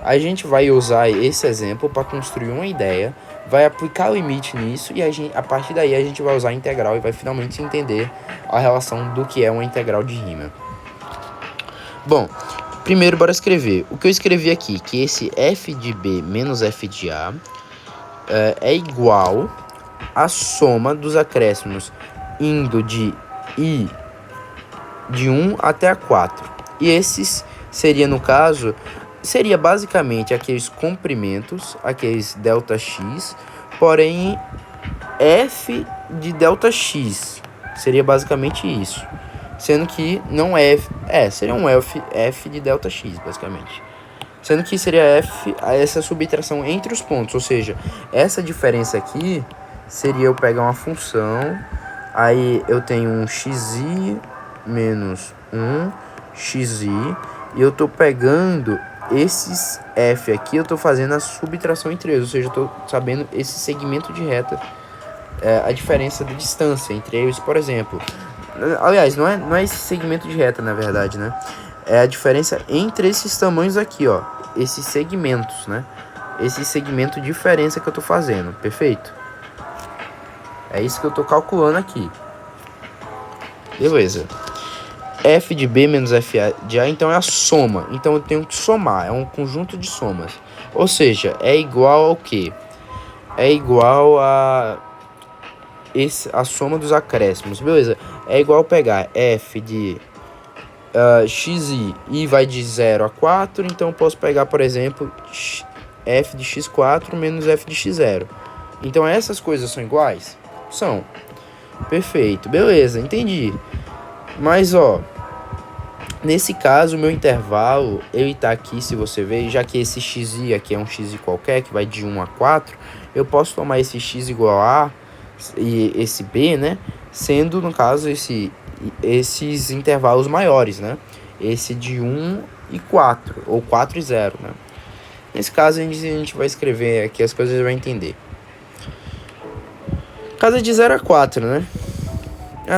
A gente vai usar esse exemplo para construir uma ideia, vai aplicar o limite nisso e a partir daí a gente vai usar a integral e vai finalmente entender a relação do que é uma integral de rima. Bom, primeiro bora escrever. O que eu escrevi aqui, que esse f de b menos f de a é igual à soma dos acréscimos indo de i de 1 até a 4. E esses seria, no caso, seria basicamente aqueles comprimentos, aqueles ΔX, porém f de ΔX. Seria basicamente isso. Sendo que não seria um f de ΔX, basicamente. Sendo que seria f essa subtração entre os pontos, ou seja, essa diferença aqui seria eu pegar uma função, aí eu tenho um xi menos um xi, e eu tô pegando esses f aqui, eu tô fazendo a subtração entre eles, ou seja, eu tô sabendo esse segmento de reta, a diferença de distância entre eles, por exemplo. Aliás, não é esse segmento de reta, na verdade, né? É a diferença entre esses tamanhos aqui, ó. Esses segmentos, né? Esse segmento de diferença que eu tô fazendo, perfeito? É isso que eu tô calculando aqui. Beleza. F de B menos F de A, então é a soma. Então eu tenho que somar, é um conjunto de somas. Ou seja, é igual ao quê? É igual a soma dos acréscimos, beleza? É igual pegar f de xi e vai de 0 a 4, então eu posso pegar, por exemplo, f de x4 menos f de x0. Então essas coisas são iguais? São. Perfeito, beleza, entendi. Mas, ó, nesse caso, o meu intervalo, ele tá aqui, se você ver, já que esse xi aqui é um xi qualquer, que vai de 1 a 4, eu posso tomar esse x igual a e esse b, né, sendo, no caso, esses intervalos maiores, né, esse de 1 e 4, ou 4 e 0, né. Nesse caso, a gente vai escrever aqui, as coisas vai entender. Caso de 0 a 4, né,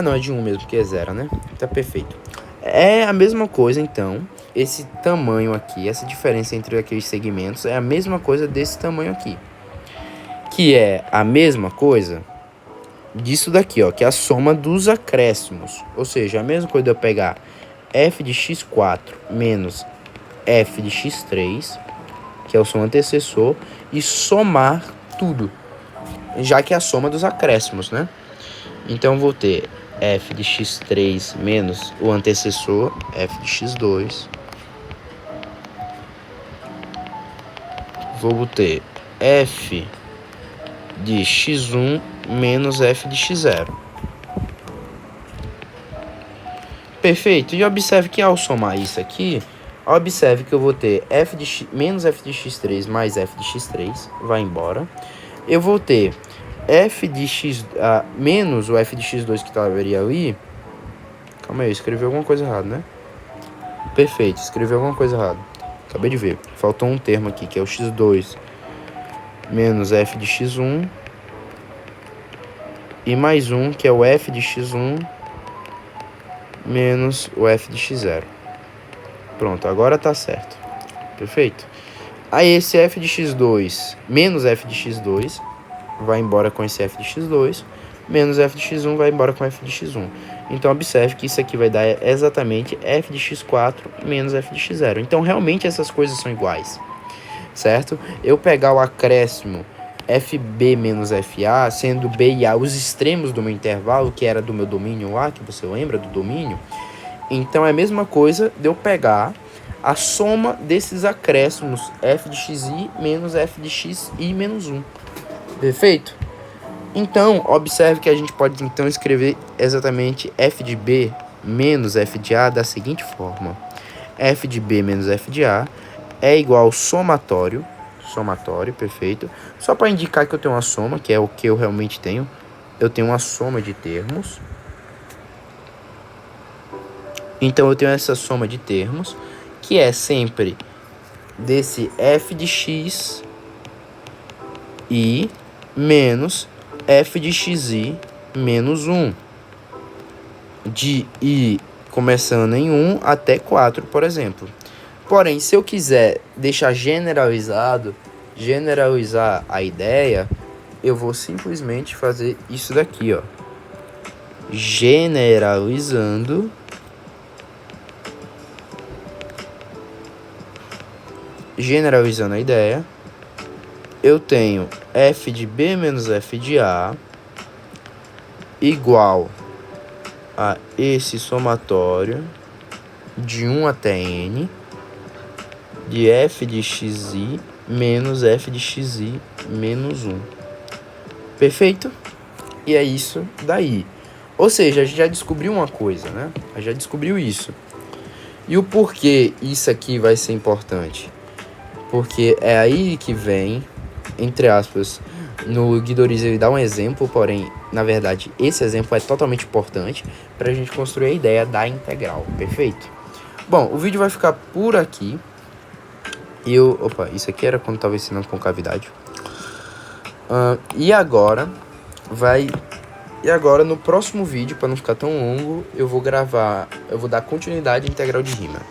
não, é de 1 mesmo, porque é 0, né, tá perfeito. É a mesma coisa, então, esse tamanho aqui, essa diferença entre aqueles segmentos é a mesma coisa desse tamanho aqui, que é a mesma coisa disso daqui, ó, que é a soma dos acréscimos. Ou seja, a mesma coisa de eu pegar f de x4 menos f de x3, que é o som antecessor, e somar tudo, já que é a soma dos acréscimos, né? Então, vou ter f de x3 menos o antecessor, f de x2. Vou ter f de x1 menos f de x0. Perfeito. E observe que ao somar isso aqui, observe que eu vou ter f de x, menos f de x3 mais f de x3, vai embora. Eu vou ter f de x menos o f de x2 que estaria ali. Calma aí, eu escrevi alguma coisa errada, né? Perfeito, escrevi alguma coisa errada. Acabei de ver. Faltou um termo aqui, que é o x2 menos f de x1. E mais um, que é o f de x1 menos o f de x0. Pronto, agora tá certo. Perfeito. Aí esse f de x2 menos f de x2 vai embora com esse f de x2. menos f de x1 vai embora com f de x1. Então, observe que isso aqui vai dar exatamente f de x4 menos f de x0. Então, realmente, essas coisas são iguais, certo? Eu pegar o acréscimo fb menos fa, sendo b e a os extremos do meu intervalo, que era do meu domínio lá, que você lembra do domínio, então é a mesma coisa de eu pegar a soma desses acréscimos f de xi menos f de xi menos 1. Perfeito? Então, observe que a gente pode então escrever exatamente f de b menos f de a da seguinte forma. F de b menos f de a é igual ao somatório, perfeito. Só para indicar que eu tenho uma soma, que é o que eu realmente tenho. Eu tenho uma soma de termos. Então, eu tenho essa soma de termos, que é sempre desse f de x i menos f de xi menos 1. De i começando em 1 até 4, por exemplo. Porém, se eu quiser deixar generalizar a ideia, eu vou simplesmente fazer isso daqui, ó. Generalizando a ideia, eu tenho f de b menos f de a igual a esse somatório de 1 até n de f de xi menos f de xi menos 1. Perfeito? E é isso daí. Ou seja, a gente já descobriu uma coisa, né? A gente já descobriu isso. E o porquê isso aqui vai ser importante? Porque é aí que vem, entre aspas, no Guidoriz ele dá um exemplo, porém, na verdade, esse exemplo é totalmente importante para a gente construir a ideia da integral, perfeito? Bom, o vídeo vai ficar por aqui. Isso aqui era quando estava ensinando concavidade. E agora, no próximo vídeo, para não ficar tão longo, eu vou dar continuidade à integral de Riemann.